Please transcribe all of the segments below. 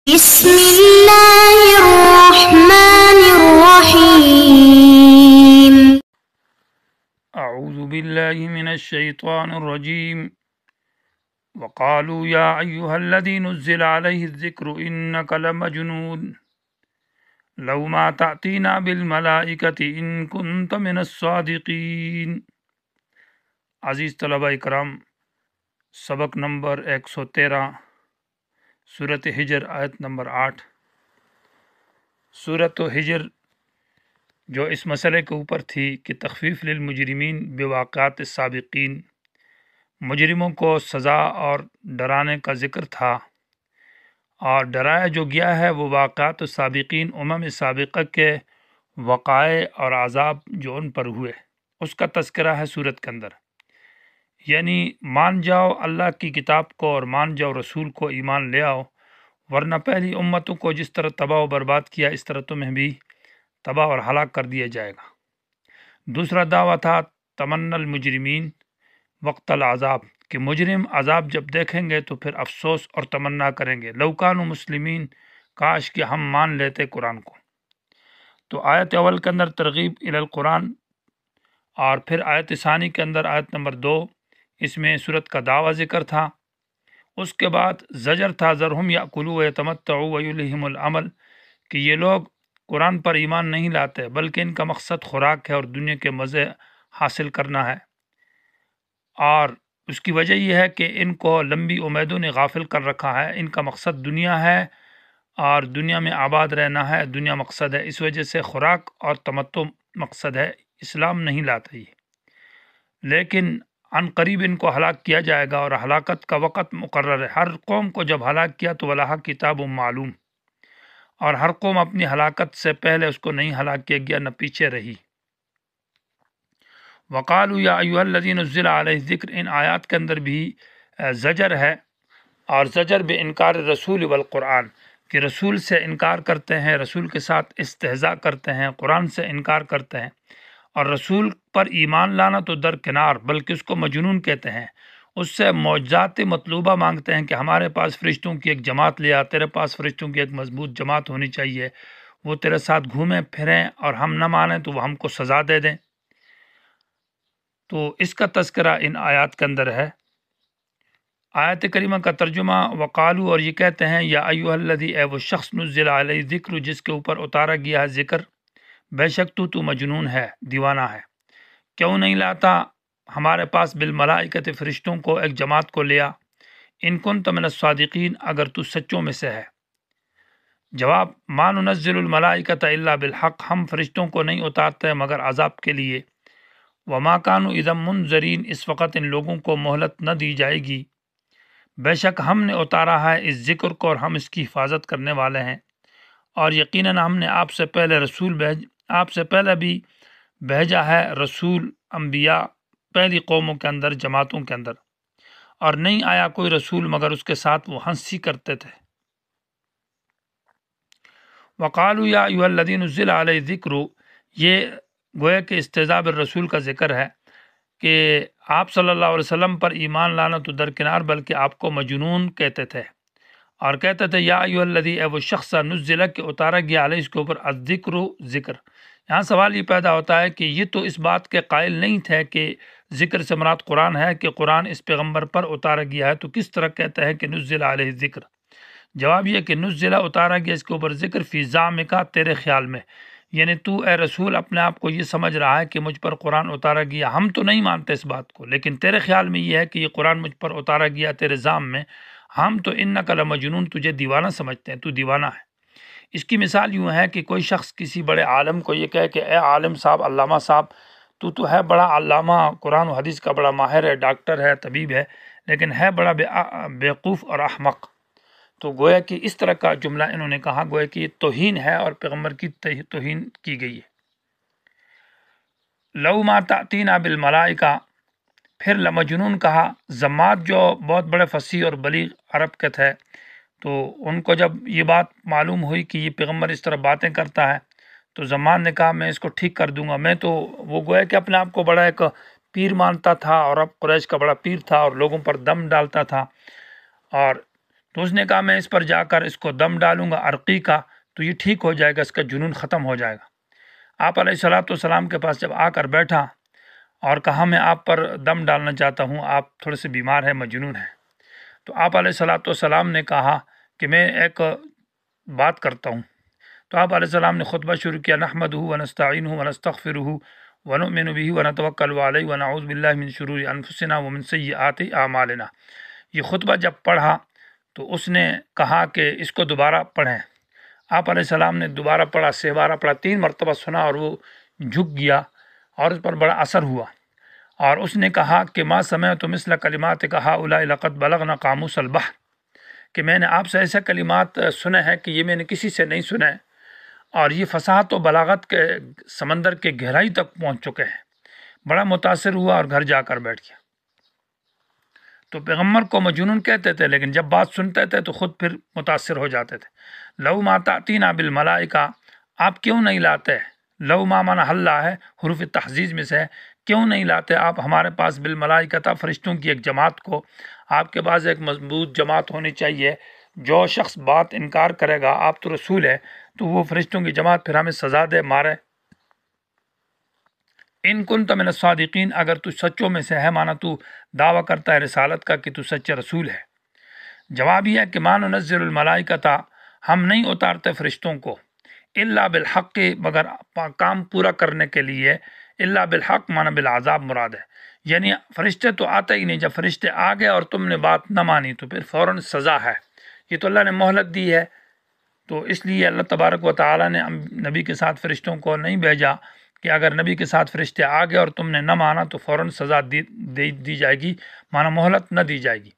بسم اللہ الرحمن الرحیم اعوذ باللہ من الشیطان الرجیم وقالوا یا ایہا الذی نزل علیہ الذکر انک لمجنون لو ما تأتینا بالملائکۃ ان کنت من الصادقین۔ عزیز طلبہ اکرام، سبق نمبر 113، سورۃ حجر، آیت نمبر 8۔ سورۃ حجر جو اس مسئلے کے اوپر تھی کہ تخفیف للمجرمین بواقعات السابقین، مجرموں کو سزا اور ڈرانے کا ذکر تھا، اور ڈرایا جو گیا ہے وہ واقعات السابقین، امم سابقہ کے وقائع اور عذاب جو ان پر ہوئے، اس کا تذکرہ ہے سورت کے اندر۔ یعنی مان جاؤ اللہ کی کتاب کو اور مان جاؤ رسول کو، ایمان لے آؤ، ورنہ پہلی امتوں کو جس طرح تباہ و برباد کیا اس طرح تمہیں بھی تباہ اور ہلاک کر دیا جائے گا۔ دوسرا دعویٰ تھا تمنا المجرمین وقت العذاب، کہ مجرم عذاب جب دیکھیں گے تو پھر افسوس اور تمنا کریں گے، لو کانوا مسلمین، کاش کہ ہم مان لیتے قرآن کو۔ تو آیت اول کے اندر ترغیب الی القرآن، اور پھر آیت ثانی کے اندر آیت نمبر 2، اس میں صورت کا دعویٰ ذکر تھا۔ اس کے بعد زجر تھا، ذرہم یاکلوا ویتمتعوا ویلہم العمل، کہ یہ لوگ قرآن پر ایمان نہیں لاتے بلکہ ان کا مقصد خوراک ہے اور دنیا کے مزے حاصل کرنا ہے، اور اس کی وجہ یہ ہے کہ ان کو لمبی امیدوں نے غافل کر رکھا ہے۔ ان کا مقصد دنیا ہے اور دنیا میں آباد رہنا ہے، دنیا مقصد ہے، اس وجہ سے خوراک اور تمتع مقصد ہے، اسلام نہیں لاتا یہ۔ لیکن عن قریب ان کو ہلاک کیا جائے گا، اور ہلاکت کا وقت مقرر ہے۔ ہر قوم کو جب ہلاک کیا تو وَلَهَا کتاب معلوم، اور ہر قوم اپنی ہلاکت سے پہلے اس کو نہیں ہلاک کیا گیا، نہ پیچھے رہی۔ وقالوا یا ایھا الذی نزل علیہ الذکر، ان آیات کے اندر بھی زجر ہے، اور زجر بے انکار رسول والقرآن، کہ رسول سے انکار کرتے ہیں، رسول کے ساتھ استہزاء کرتے ہیں، قرآن سے انکار کرتے ہیں، اور رسول پر ایمان لانا تو درکنار، بلکہ اس کو مجنون کہتے ہیں۔ اس سے معجزات مطلوبہ مانگتے ہیں کہ ہمارے پاس فرشتوں کی ایک جماعت لے آ، تیرے پاس فرشتوں کی ایک مضبوط جماعت ہونی چاہیے، وہ تیرے ساتھ گھومیں پھریں، اور ہم نہ مانیں تو وہ ہم کو سزا دے دیں۔ تو اس کا تذکرہ ان آیات کے اندر ہے۔ آیت کریمہ کا ترجمہ وقالو، اور یہ کہتے ہیں یا ایھا الذی، اے وہ شخص نزل علیہ ذکر جس کے اوپر اتارا گیا ہے ذکر، بے شک تو مجنون ہے، دیوانہ ہے، کیوں نہیں لاتا ہمارے پاس بالملائکۃ، فرشتوں کو ایک جماعت کو لیا، ان کنت من الصادقین، اگر تو سچوں میں سے ہے۔ جواب، ما ننزل الملائکۃ الا بالحق، ہم فرشتوں کو نہیں اتارتے مگر عذاب کے لیے، وما کانوا اذا منذرین، اس وقت ان لوگوں کو مہلت نہ دی جائے گی، بے شک ہم نے اتارا ہے اس ذکر کو اور ہم اس کی حفاظت کرنے والے ہیں، اور یقیناً ہم نے آپ سے پہلے بھی بھیجا ہے رسول، انبیاء، پہلی قوموں کے اندر، جماعتوں کے اندر، اور نہیں آیا کوئی رسول مگر اس کے ساتھ وہ ہنسی کرتے تھے۔ وقالوا یا ایھا الذی نزل علیہ الذکر، یہ گویا کہ استہزاء بالرسول کا ذکر ہے کہ آپ صلی اللہ علیہ وسلم پر ایمان لانا تو درکنار، بلکہ آپ کو مجنون کہتے تھے، اور کہتے تھے یا ایھا الذی، اے وہ شخص نزل، کہ اتارا گیا علیہ اس کے اوپر الذکر، ذکر۔ یہاں سوال یہ پیدا ہوتا ہے کہ یہ تو اس بات کے قائل نہیں تھے کہ ذکر سے مراد قرآن ہے، کہ قرآن اس پیغمبر پر اتارا گیا ہے، تو کس طرح کہتے ہیں کہ نزل علیہ الذکر؟ جواب یہ کہ نزل، اتارا گیا اس کے اوپر ذکر، فی زعمک، تیرے خیال میں، یعنی تو اے رسول اپنے آپ کو یہ سمجھ رہا ہے کہ مجھ پر قرآن اتارا گیا، ہم تو نہیں مانتے اس بات کو، لیکن تیرے خیال میں یہ ہے کہ یہ قرآن مجھ پر اتارا گیا تیرے ذام میں، ہم تو انک لمجنون، تجھے دیوانہ سمجھتے ہیں، تو دیوانہ ہے۔ اس کی مثال یوں ہے کہ کوئی شخص کسی بڑے عالم کو یہ کہے کہ اے عالم صاحب، علامہ صاحب، تو ہے بڑا علامہ، قرآن و حدیث کا بڑا ماہر ہے، ڈاکٹر ہے، طبیب ہے، لیکن ہے بڑا بیوقوف اور احمق۔ تو گویا کہ اس طرح کا جملہ انہوں نے کہا، گویا کہ یہ توہین ہے اور پیغمبر کی توہین کی گئی ہے۔ لو ما تأتینا بالملائکہ، پھر لمجنون کہا۔ زمات جو بہت بڑے فصیح اور بلیغ عرب کے تھے، تو ان کو جب یہ بات معلوم ہوئی کہ یہ پیغمبر اس طرح باتیں کرتا ہے، تو زمان نے کہا میں اس کو ٹھیک کر دوں گا۔ میں تو، وہ گویا کہ اپنے آپ کو بڑا ایک پیر مانتا تھا، اور اب قریش کا بڑا پیر تھا، اور لوگوں پر دم ڈالتا تھا، اور تو اس نے کہا میں اس پر جا کر اس کو دم ڈالوں گا عرقی کا تو یہ ٹھیک ہو جائے گا، اس کا جنون ختم ہو جائے گا۔ آپ علیہ الصلوۃ والسلام کے پاس جب آ کر بیٹھا اور کہا میں آپ پر دم ڈالنا چاہتا ہوں، آپ تھوڑے سے بیمار ہیں، مجنون ہیں، تو آپ علیہ الصلوۃ والسلام نے کہا کہ میں ایک بات کرتا ہوں۔ تو آپ علیہ السلام نے خطبہ شروع کیا، نحمدہ ونستعینہ ونستغفرہ ونؤمن بہ ونتوکل علیہ ونعوذ باللہ من شرور انفسنا ومن سیئات اعمالنا۔ یہ خطبہ جب پڑھا تو اس نے کہا کہ اس کو دوبارہ پڑھیں۔ آپ علیہ السلام نے دوبارہ پڑھا، 6 بار پڑھا، 3 مرتبہ سنا اور وہ جھک گیا اور اس پر بڑا اثر ہوا، اور اس نے کہا کہ ما سمعت مثل کلمات هؤلاء لقد بلغنا قاموس البحر، کہ میں نے آپ سے ایسے کلمات سنے ہیں کہ یہ میں نے کسی سے نہیں سنے، اور یہ فصاحت و بلاغت کے سمندر کے گہرائی تک پہنچ چکے ہیں۔ بڑا متاثر ہوا اور گھر جا کر بیٹھ گیا۔ تو پیغمبر کو مجنون کہتے تھے، لیکن جب بات سنتے تھے تو خود پھر متاثر ہو جاتے تھے۔ لو ما تأتینا بالملائکہ، آپ کیوں نہیں لاتے؟ لو ما من حلہ ہے، حروف تحزیز میں سے ہے، کیوں نہیں لاتے آپ ہمارے پاس بالملائکہ، فرشتوں کی ایک جماعت کو؟ آپ کے پاس ایک مضبوط جماعت ہونی چاہیے۔ جو شخص بات انکار کرے گا آپ تو رسول ہے تو وہ فرشتوں کی جماعت پھر ہمیں سزا دے، مارے۔ ان کنت من الصادقین، اگر تو سچوں میں سے ہے، مانا تو دعویٰ کرتا ہے رسالت کا کہ تو سچا رسول ہے۔ جواب یہ ہے کہ ما ننزل الملائکۃ، ہم نہیں اتارتے فرشتوں کو، الا بالحق، مگر کام پورا کرنے کے لیے، الا بالحق مانا بالعذاب مراد ہے، یعنی فرشتے تو آتے ہی نہیں، جب فرشتے آ گئے اور تم نے بات نہ مانی تو پھر فوراً سزا ہے۔ یہ تو اللہ نے مہلت دی ہے، تو اس لیے اللہ تبارک و تعالیٰ نے نبی کے ساتھ فرشتوں کو نہیں بھیجا کہ اگر نبی کے ساتھ فرشتے آ گئے اور تم نے نہ مانا تو فوراً سزا دی جائے گی، مانا مہلت نہ دی جائے گی۔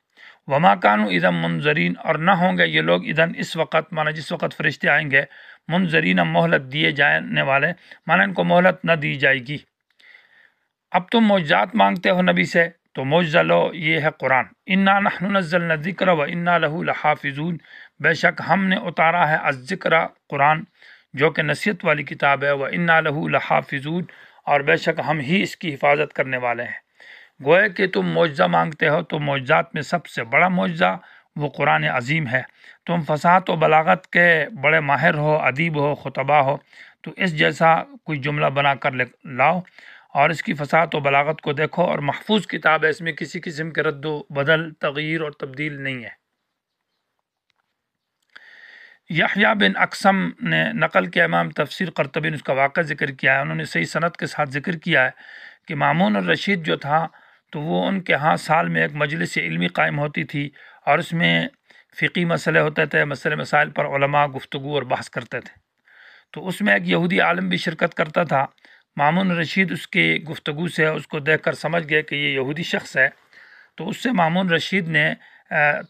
وما کانوا اذا منذرین، اور نہ ہوں گے یہ لوگ اذن اس وقت، مانا جس وقت فرشتے آئیں گے، منذرین مہلت دیے جانے والے، مانا ان کو مہلت نہ دی جائے گی۔ اب تم معجزات مانگتے ہو نبی سے، تو معجزہ لو، یہ ہے قرآن۔ انا نحن نزلنا الذکر و انا لہ لحافظون، بے شک ہم نے اتارا ہے الذکر قرآن، جو کہ نصیحت والی کتاب ہے، و انا لہ لحافظون، اور بے شک ہم ہی اس کی حفاظت کرنے والے ہیں۔ گوئے کہ تم معجزہ مانگتے ہو تو معجزات میں سب سے بڑا معجزہ وہ قرآن عظیم ہے۔ تم فصاحت و بلاغت کے بڑے ماہر ہو، ادیب ہو، خطبہ ہو، تو اس جیسا کوئی جملہ بنا کر لاؤ اور اس کی فصاحت و بلاغت کو دیکھو، اور محفوظ کتاب ہے، اس میں کسی قسم کے رد و بدل، تغییر اور تبدیل نہیں ہے۔ یحییٰ بن اقسم نے نقل کیا، امام تفسیر قرطبی نے اس کا واقعہ ذکر کیا ہے، انہوں نے صحیح سند کے ساتھ ذکر کیا ہے کہ مامون الرشید جو تھا تو وہ ان کے ہاں سال میں ایک مجلس علمی قائم ہوتی تھی، اور اس میں فقی مسئلے ہوتے تھے، مسائل پر علماء گفتگو اور بحث کرتے تھے۔ تو اس میں ایک یہودی عالم بھی شرکت کرتا تھا۔ مامون رشید اس کی گفتگو سے اس کو دیکھ کر سمجھ گئے کہ یہ یہودی شخص ہے، تو اس سے مامون رشید نے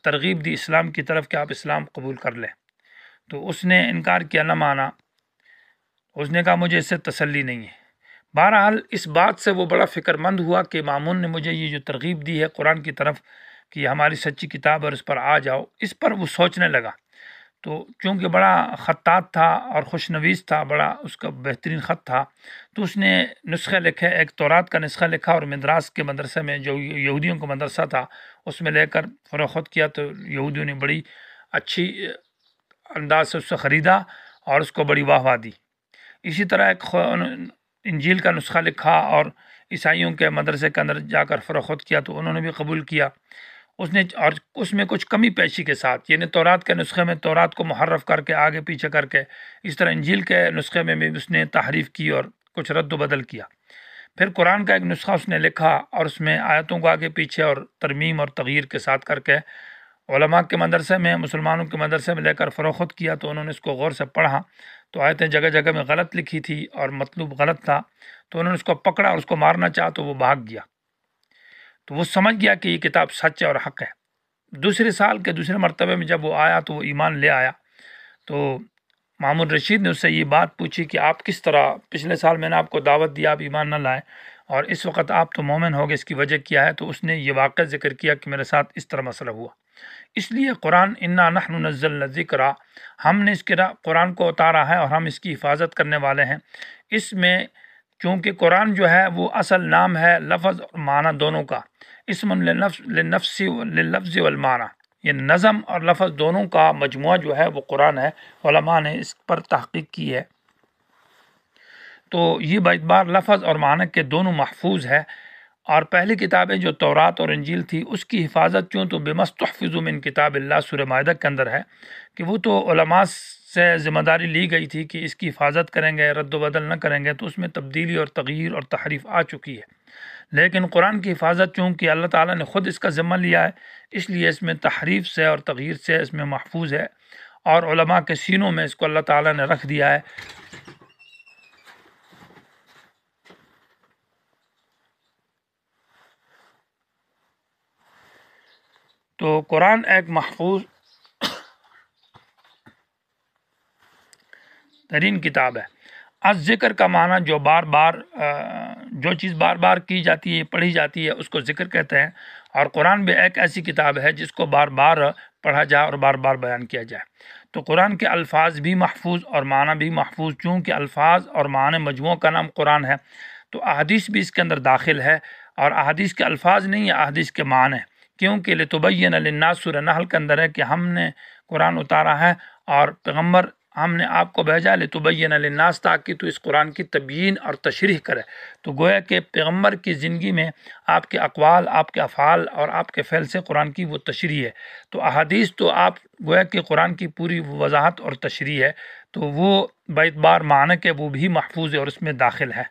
ترغیب دی اسلام کی طرف کہ آپ اسلام قبول کر لیں، تو اس نے انکار کیا، نہ مانا، اس نے کہا مجھے اس سے تسلی نہیں ہے۔ بہرحال اس بات سے وہ بڑا فکر مند ہوا کہ مامون نے مجھے یہ جو ترغیب دی ہے قرآن کی طرف کہ یہ ہماری سچی کتاب اور اس پر آ جاؤ، اس پر وہ سوچنے لگا۔ تو چونکہ بڑا خطاط تھا اور خوش نویس تھا، بڑا اس کا بہترین خط تھا، تو اس نے نسخے لکھے، ایک تورات کا نسخہ لکھا اور مدراس کے مدرسے میں جو یہودیوں کا مدرسہ تھا اس میں لے کر فروخت کیا، تو یہودیوں نے بڑی اچھی انداز سے اس سے خریدا اور اس کو بڑی واہ واہ دی۔ اسی طرح ایک انجیل کا نسخہ لکھا اور عیسائیوں کے مدرسے کے اندر جا کر فروخت کیا، تو انہوں نے بھی قبول کیا۔ اس نے اور اس میں کچھ کمی پیشی کے ساتھ، یعنی تورات کے نسخے میں تورات کو محرف کر کے آگے پیچھے کر کے، اس طرح انجیل کے نسخے میں بھی اس نے تحریف کی اور کچھ رد و بدل کیا۔ پھر قرآن کا ایک نسخہ اس نے لکھا اور اس میں آیتوں کو آگے پیچھے اور ترمیم اور تغییر کے ساتھ کر کے علماء کے مدرسے میں، مسلمانوں کے مدرسے میں لے کر فروخت کیا، تو انہوں نے اس کو غور سے پڑھا، تو آیتیں جگہ جگہ میں غلط لکھی تھی اور مطلوب غلط تھا، تو انہوں نے اس کو پکڑا اور اس کو مارنا چاہا تو وہ بھاگ گیا۔ تو وہ سمجھ گیا کہ یہ کتاب سچ ہے اور حق ہے۔ دوسرے سال کے دوسرے مرتبے میں جب وہ آیا تو وہ ایمان لے آیا، تو مامون رشید نے اس سے یہ بات پوچھی کہ آپ کس طرح، پچھلے سال میں نے آپ کو دعوت دیا، آپ ایمان نہ لائے، اور اس وقت آپ تو مومن ہو گئے، اس کی وجہ کیا ہے؟ تو اس نے یہ واقعہ ذکر کیا کہ میرے ساتھ اس طرح مسئلہ ہوا۔ اس لیے قرآن انا نحن نزلنا الذکر، ہم نے اس کے قرآن کو اتارا ہے اور ہم اس کی حفاظت کرنے والے ہیں۔ اس میں چونکہ قرآن جو ہے وہ اصل نام ہے، لفظ اور معنی دونوں کا، اسم للنفس والمعنی، یہ نظم اور لفظ دونوں کا مجموعہ جو ہے وہ قرآن ہے، علماء نے اس پر تحقیق کی ہے۔ تو یہ باعتبار لفظ اور معنی کے دونوں محفوظ ہے، اور پہلی کتابیں جو تورات اور انجیل تھی اس کی حفاظت کیوں تو بمستحفظ من کتاب اللہ سورہ مائدہ کے اندر ہے کہ وہ تو علماء سے ذمہ داری لی گئی تھی کہ اس کی حفاظت کریں گے، رد و بدل نہ کریں گے، تو اس میں تبدیلی اور تغییر اور تحریف آ چکی ہے۔ لیکن قرآن کی حفاظت چونکہ اللہ تعالیٰ نے خود اس کا ذمہ لیا ہے، اس لیے اس میں تحریف سے اور تغییر سے اس میں محفوظ ہے، اور علماء کے سینوں میں اس کو اللہ تعالیٰ نے رکھ دیا ہے۔ تو قرآن ایک محفوظ ترین کتاب ہے۔ از ذکر کا معنی جو چیز بار بار کی جاتی ہے، پڑھی جاتی ہے، اس کو ذکر کہتے ہیں، اور قرآن بھی ایک ایسی کتاب ہے جس کو بار بار پڑھا جائے اور بار بار بیان کیا جائے۔ تو قرآن کے الفاظ بھی محفوظ اور معنی بھی محفوظ، چونکہ الفاظ اور معنی مجموعہ کا نام قرآن ہے، تو احادیث بھی اس کے اندر داخل ہے، اور احادیث کے الفاظ نہیں، احادیث کے معنی، کیونکہ لتبین للناس سورہ نحل کے اندر ہے کہ ہم نے قرآن اتارا ہے اور پیغمبر ہم نے آپ کو بھیجا لتبین للناس، تاکہ تو اس قرآن کی تبیین اور تشریح کرے۔ تو گویا کہ پیغمبر کی زندگی میں آپ کے اقوال، آپ کے افعال اور آپ کے فعل سے قرآن کی وہ تشریح ہے۔ تو احادیث تو آپ گویا کہ قرآن کی پوری وضاحت اور تشریح ہے، تو وہ باعتبار معنی کے وہ بھی محفوظ ہے اور اس میں داخل ہے۔